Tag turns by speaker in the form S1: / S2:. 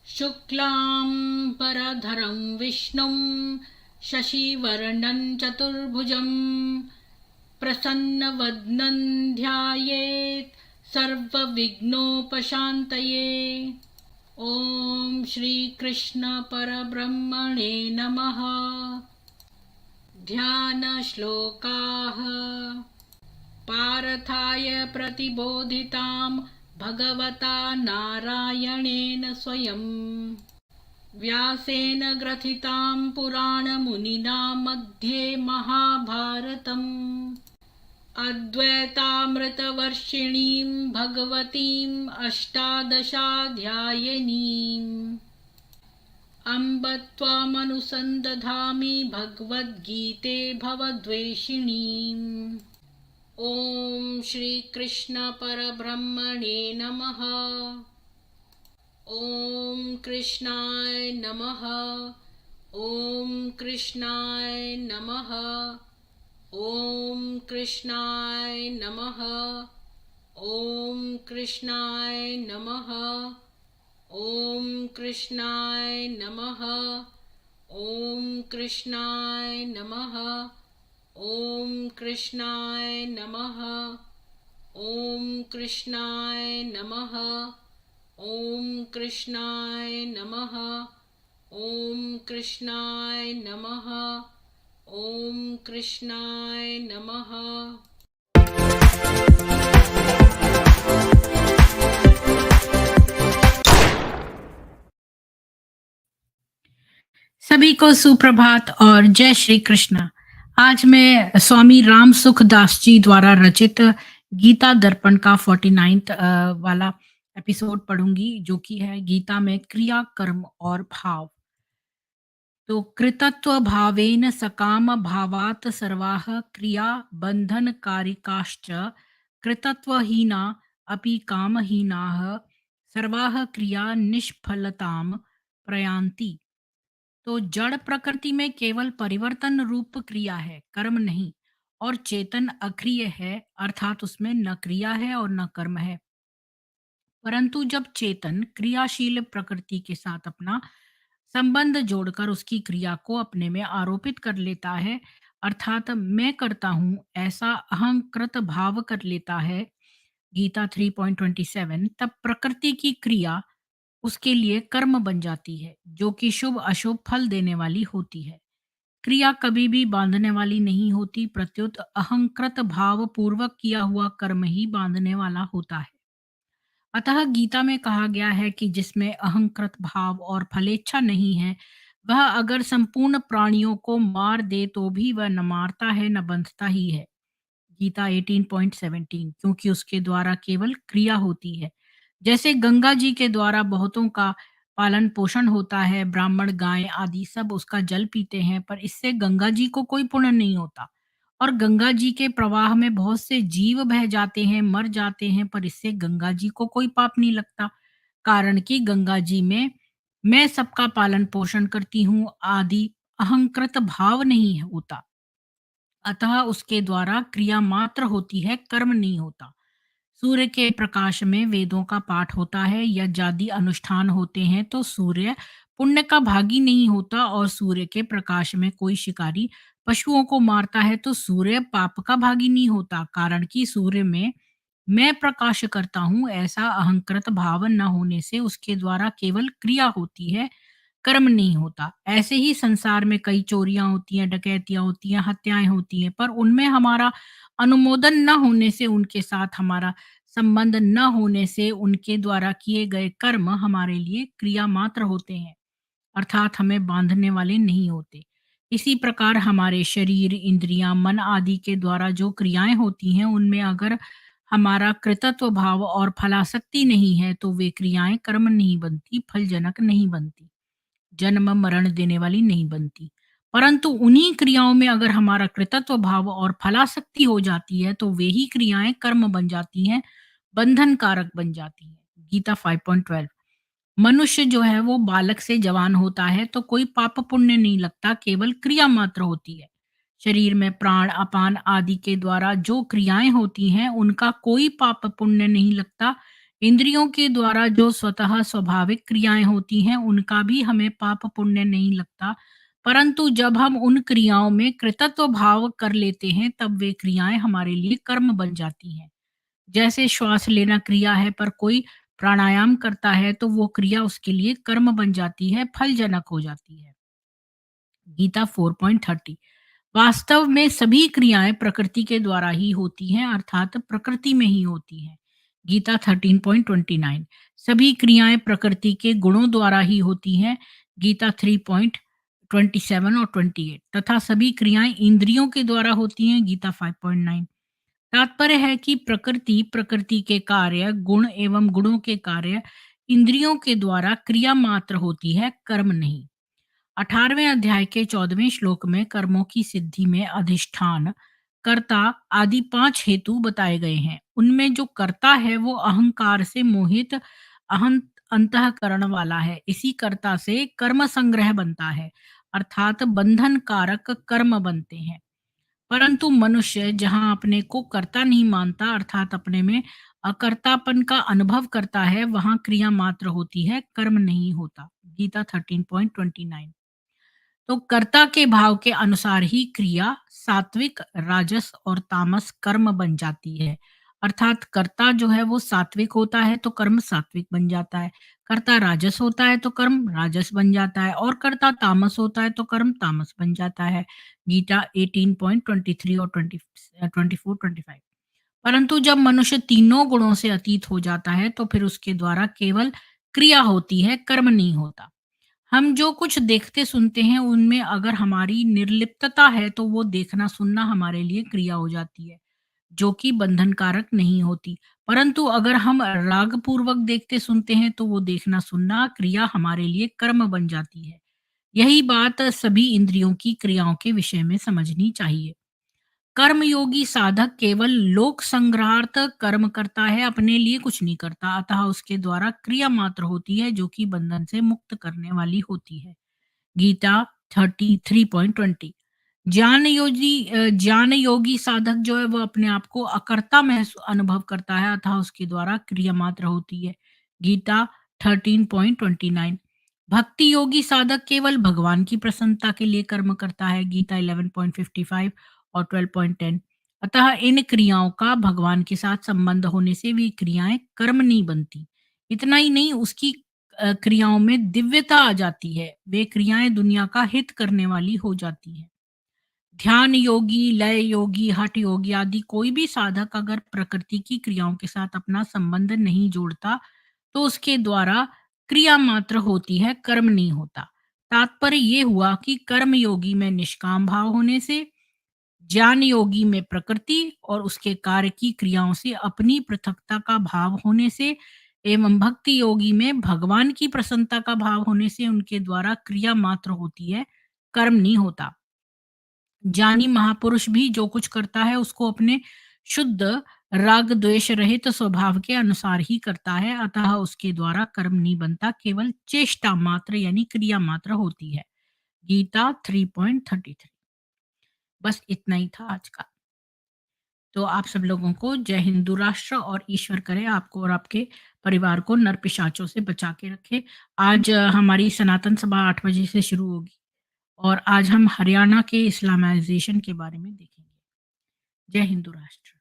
S1: शुक्लां परधरं विष्णुं शशिवर्णं चतुर्भुजं प्रसन्नवदनं ध्यायेत् सर्वविघ्नोपशान्तये। ॐ श्रीकृष्ण परब्रह्मणे नमः। ध्यानश्लोकाः। पार्थाय प्रतिबोधितां भगवता नारायणेन स्वयं व्यासेन ग्रथितां पुराणमुनिना मध्ये महाभारतम् अद्वैतामृतवर्षिणीं भगवतीम् अष्टादशाध्यायिनीम् अम्ब त्वामनुसन्दधामि भगवद्गीते भवद्वेषिणीम्। ॐ श्रीकृष्ण परब्रह्मणे नमः। ॐ कृष्णाय नमः। ॐ कृष्णाय नमः। ॐ कृष्णाय नमः। ॐ कृष्णाय नमः। ॐ कृष्णाय नमः। ॐ कृष्णाय नमः। ॐ कृष्णाय नमः। ॐ कृष्णाय नमः। ॐ कृष्णाय नमः। ॐ कृष्णाय नमः। ॐ कृष्णाय नमः। सभी को सुप्रभात और जय श्री कृष्ण। आज मैं स्वामी राम सुखदास जी द्वारा रचित गीता दर्पण का 49th वाला एपिसोड पढ़ूंगी, जो कि है गीता में क्रिया कर्म और भाव। तो कृतत्व भावेन सकाम भावात सर्वाः क्रिया बंधन कारिकाश्च कृतत्वहीना अपि कामहीनाः सर्वाः क्रिया निष्फलताम प्रयान्ति। तो जड़ प्रकृति में केवल परिवर्तन रूप क्रिया है, कर्म नहीं। और चेतन अक्रिय है, अर्थात उसमें न क्रिया है और न कर्म है। परंतु जब चेतन क्रियाशील प्रकृति के साथ अपना संबंध जोड़कर उसकी क्रिया को अपने में आरोपित कर लेता है, अर्थात मैं करता हूं ऐसा अहंकृत भाव कर लेता है, गीता 3.27, तब प्रकृति की क्रिया उसके लिए कर्म बन जाती है, जो कि शुभ अशुभ फल देने वाली होती है। क्रिया कभी भी बांधने वाली नहीं होती, प्रत्युत अहंकृत भाव पूर्वक किया हुआ कर्म ही बांधने वाला होता है। अतः गीता में कहा गया है कि जिसमें अहंकृत भाव और फलेच्छा नहीं है, वह अगर संपूर्ण प्राणियों को मार दे तो भी वह न मारता है न बंधता ही है। गीता 18.17, क्योंकि उसके द्वारा केवल क्रिया होती है। जैसे गंगा जी के द्वारा बहुतों का पालन पोषण होता है, ब्राह्मण गाय आदि सब उसका जल पीते हैं, पर इससे गंगा जी को कोई पुण्य नहीं होता। और गंगा जी के प्रवाह में बहुत से जीव बह जाते हैं, मर जाते हैं, पर इससे गंगा जी को कोई पाप नहीं लगता, कारण कि गंगा जी में मैं सबका पालन पोषण करती हूँ आदि अहंकृत भाव नहीं होता। अतः उसके द्वारा क्रिया मात्र होती है, कर्म नहीं होता। सूर्य के प्रकाश में वेदों का पाठ होता है या जाति अनुष्ठान होते हैं, तो सूर्य पुण्य का भागी नहीं होता। और सूर्य के प्रकाश में कोई शिकारी पशुओं को मारता है तो सूर्य पाप का भागी नहीं होता, कारण कि सूर्य में मैं प्रकाश करता हूँ ऐसा अहंकृत भाव न होने से उसके द्वारा केवल क्रिया होती है, कर्म नहीं होता। ऐसे ही संसार में कई चोरियां होती हैं, डकैतियां होती हैं, हत्याएं होती हैं, पर उनमें हमारा अनुमोदन न होने से, उनके साथ हमारा संबंध न होने से उनके द्वारा किए गए कर्म हमारे लिए क्रिया मात्र होते हैं, अर्थात हमें बांधने वाले नहीं होते। इसी प्रकार हमारे शरीर, इंद्रियां, मन आदि के द्वारा जो क्रियाएं होती हैं, उनमें अगर हमारा कृतत्व भाव और फलासक्ति नहीं है तो वे क्रियाएं कर्म नहीं बनती, फलजनक नहीं बनती, जन्म मरण देने वाली नहीं बनती। परंतु उन्हीं क्रियाओं में अगर हमारा कृतत्व भाव और फलासक्ति हो जाती है तो वे ही क्रियाएं कर्म बन जाती हैं, बंधन कारक बन जाती हैं। गीता 5.12। मनुष्य जो है वो बालक से जवान होता है तो कोई पाप पुण्य नहीं लगता, केवल क्रिया मात्र होती है। शरीर में प्राण अपान आदि के द्वारा जो क्रियाएं होती हैं उनका कोई पाप पुण्य नहीं लगता, इंद्रियों के द्वारा जो स्वतः स्वाभाविक क्रियाएं होती हैं, उनका भी हमें पाप पुण्य नहीं लगता, परंतु जब हम उन क्रियाओं में कृतत्व भाव कर लेते हैं, तब वे क्रियाएं हमारे लिए कर्म बन जाती हैं। जैसे श्वास लेना क्रिया है, पर कोई प्राणायाम करता है तो वो क्रिया उसके लिए कर्म बन जाती है, फलजनक हो जाती है। गीता 4.30। वास्तव में सभी क्रियाएं प्रकृति के द्वारा ही होती हैं, अर्थात प्रकृति में ही होती हैं। गीता 13.29। सभी क्रियाएं प्रकृति के गुणों द्वारा ही होती हैं। गीता 3.27 और 28। तथा सभी क्रियाएं इंद्रियों के द्वारा होती हैं। गीता 5.9। तात्पर्य है कि प्रकृति, प्रकृति के कार्य, गुण एवं गुणों के कार्य इंद्रियों के द्वारा क्रिया मात्र होती है, कर्म नहीं। 18वें अध्याय के 14वें श्लोक में कर्मों की सिद्धि में अधिष्ठान, कर्ता आदि 5 हेतु बताए गए हैं। उनमें जो कर्ता है वो अहंकार से मोहित अंतःकरण वाला है। इसी कर्ता से कर्म संग्रह बनता है, अर्थात बंधन कारक कर्म बनते हैं। परंतु मनुष्य जहाँ अपने को कर्ता नहीं मानता, अर्थात अपने में अकर्तापन का अनुभव करता है, वहां क्रिया मात्र होती है, कर्म नहीं होता। गीता 13.29। तो कर्ता के भाव के अनुसार ही क्रिया सात्विक, राजस और तामस कर्म बन जाती है। अर्थात कर्ता जो है वो सात्विक होता है तो कर्म सात्विक बन जाता है, कर्ता राजस होता है तो कर्म राजस बन जाता है, और कर्ता तामस होता है तो कर्म तामस बन जाता है। गीता 18.23 और 24-25। परंतु जब मनुष्य तीनों गुणों से अतीत हो जाता है तो फिर उसके द्वारा केवल क्रिया होती है, कर्म नहीं होता। हम जो कुछ देखते सुनते हैं उनमें अगर हमारी निर्लिप्तता है तो वो देखना सुनना हमारे लिए क्रिया हो जाती है, जो कि बंधन कारक नहीं होती। परंतु अगर हम राग पूर्वक देखते सुनते हैं तो वो देखना सुनना क्रिया हमारे लिए कर्म बन जाती है। यही बात सभी इंद्रियों की क्रियाओं के विषय में समझनी चाहिए। कर्मयोगी साधक केवल लोक संग्रहार्थ कर्म करता है, अपने लिए कुछ नहीं करता, अतः उसके द्वारा क्रिया मात्र होती है, जो कि बंधन से मुक्त करने वाली होती है। गीता 33.20। ज्ञान योगी साधक जो है वो अपने आप को अकर्ता अनुभव करता है, अतः उसके द्वारा क्रिया मात्र होती है। गीता 13.29। भक्ति योगी साधक केवल भगवान की प्रसन्नता के लिए कर्म करता है। गीता 11.55 और 12.10। अतः इन क्रियाओं का भगवान के साथ संबंध होने से भी क्रियाएं कर्म नहीं बनती। इतना ही नहीं, उसकी क्रियाओं में दिव्यता आ जाती है। वे क्रियाएं दुनिया का हित करने वाली हो जाती हैं। ध्यान योगी, लय योगी, हठ योगी आदि कोई भी साधक अगर प्रकृति की क्रियाओं के साथ अपना संबंध नहीं जोड़ता, तो उसके द्वारा क्रिया मात्र होती है, कर्म नहीं होता। तात्पर्य ये हुआ कि कर्म योगी में निष्काम भाव होने से, ज्ञान योगी में प्रकृति और उसके कार्य की क्रियाओं से अपनी पृथकता का भाव होने से, एवं भक्ति योगी में भगवान की प्रसन्नता का भाव होने से उनके द्वारा क्रिया मात्र होती है, कर्म नहीं होता। ज्ञानी महापुरुष भी जो कुछ करता है उसको अपने शुद्ध राग द्वेष रहित स्वभाव के अनुसार ही करता है, अतः उसके द्वारा कर्म नहीं बनता, केवल चेष्टा मात्र यानी क्रिया मात्र होती है। गीता 3.33। बस इतना ही था आज का। तो आप सब लोगों को जय हिंदू राष्ट्र, और ईश्वर करे आपको और आपके परिवार को नर पिशाचों से बचा के रखे। आज हमारी सनातन सभा 8 बजे से शुरू होगी, और आज हम हरियाणा के इस्लामाइजेशन के बारे में देखेंगे। जय हिंदू राष्ट्र।